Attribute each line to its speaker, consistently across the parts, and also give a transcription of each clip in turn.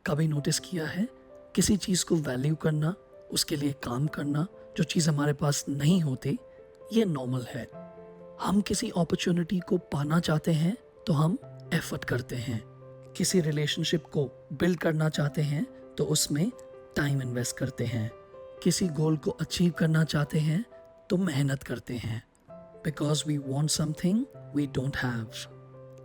Speaker 1: कभी नोटिस किया है, किसी चीज़ को वैल्यू करना, उसके लिए काम करना, जो चीज़ हमारे पास नहीं होती, ये नॉर्मल है। हम किसी अपॉर्चुनिटी को पाना चाहते हैं तो हम एफर्ट करते हैं। किसी रिलेशनशिप को बिल्ड करना चाहते हैं तो उसमें टाइम इन्वेस्ट करते हैं। किसी गोल को अचीव करना चाहते हैं तो मेहनत करते हैं, because we want something we don't have.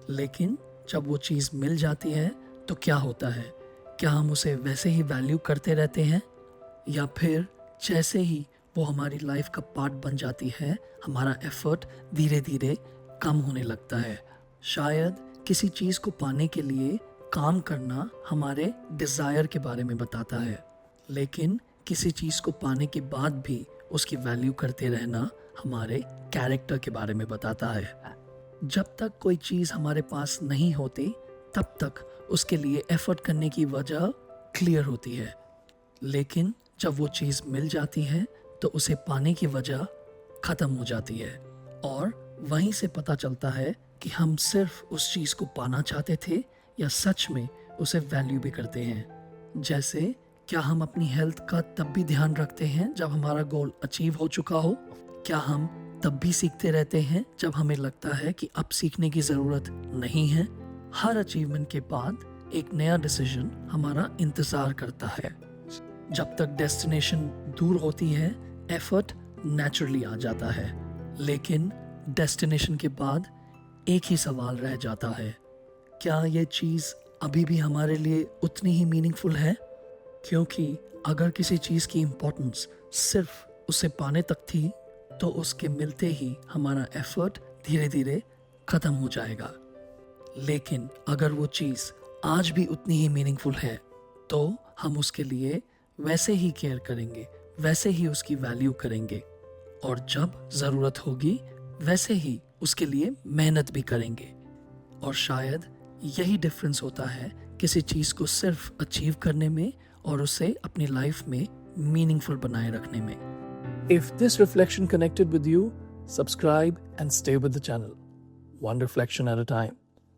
Speaker 1: लेकिन जब वो चीज़ मिल जाती है तो क्या होता है? क्या हम उसे वैसे ही वैल्यू करते रहते हैं, या फिर जैसे ही वो हमारी लाइफ का पार्ट बन जाती है, हमारा एफर्ट धीरे धीरे कम होने लगता है? शायद किसी चीज़ को पाने के लिए काम करना हमारे डिज़ायर के बारे में बताता है, लेकिन किसी चीज़ को पाने के बाद भी उसकी वैल्यू करते रहना हमारे कैरेक्टर के बारे में बताता है। जब तक कोई चीज़ हमारे पास नहीं होती, तब तक उसके लिए एफर्ट करने की वजह क्लियर होती है, लेकिन जब वो चीज़ मिल जाती है तो उसे पाने की वजह ख़त्म हो जाती है। और वहीं से पता चलता है कि हम सिर्फ उस चीज़ को पाना चाहते थे या सच में उसे वैल्यू भी करते हैं। जैसे, क्या हम अपनी हेल्थ का तब भी ध्यान रखते हैं जब हमारा गोल अचीव हो चुका हो? क्या हम तब भी सीखते रहते हैं जब हमें लगता है कि अब सीखने की ज़रूरत नहीं है? हर अचीवमेंट के बाद एक नया डिसीजन हमारा इंतज़ार करता है। जब तक डेस्टिनेशन दूर होती है, एफर्ट नेचुरली आ जाता है, लेकिन डेस्टिनेशन के बाद एक ही सवाल रह जाता है, क्या ये चीज़ अभी भी हमारे लिए उतनी ही मीनिंगफुल है? क्योंकि अगर किसी चीज़ की इम्पोर्टेंस सिर्फ उसे पाने तक थी, तो उसके मिलते ही हमारा एफर्ट धीरे धीरे ख़त्म हो जाएगा। लेकिन अगर वो चीज़ आज भी उतनी ही मीनिंगफुल है, तो हम उसके लिए वैसे ही केयर करेंगे, वैसे ही उसकी वैल्यू करेंगे, और जब ज़रूरत होगी वैसे ही उसके लिए मेहनत भी करेंगे। और शायद यही डिफरेंस होता है किसी चीज़ को सिर्फ अचीव करने में और उसे अपनी लाइफ में मीनिंगफुल बनाए रखने में।
Speaker 2: If this reflection connected with you, subscribe and stay with the channel. One reflection at a time.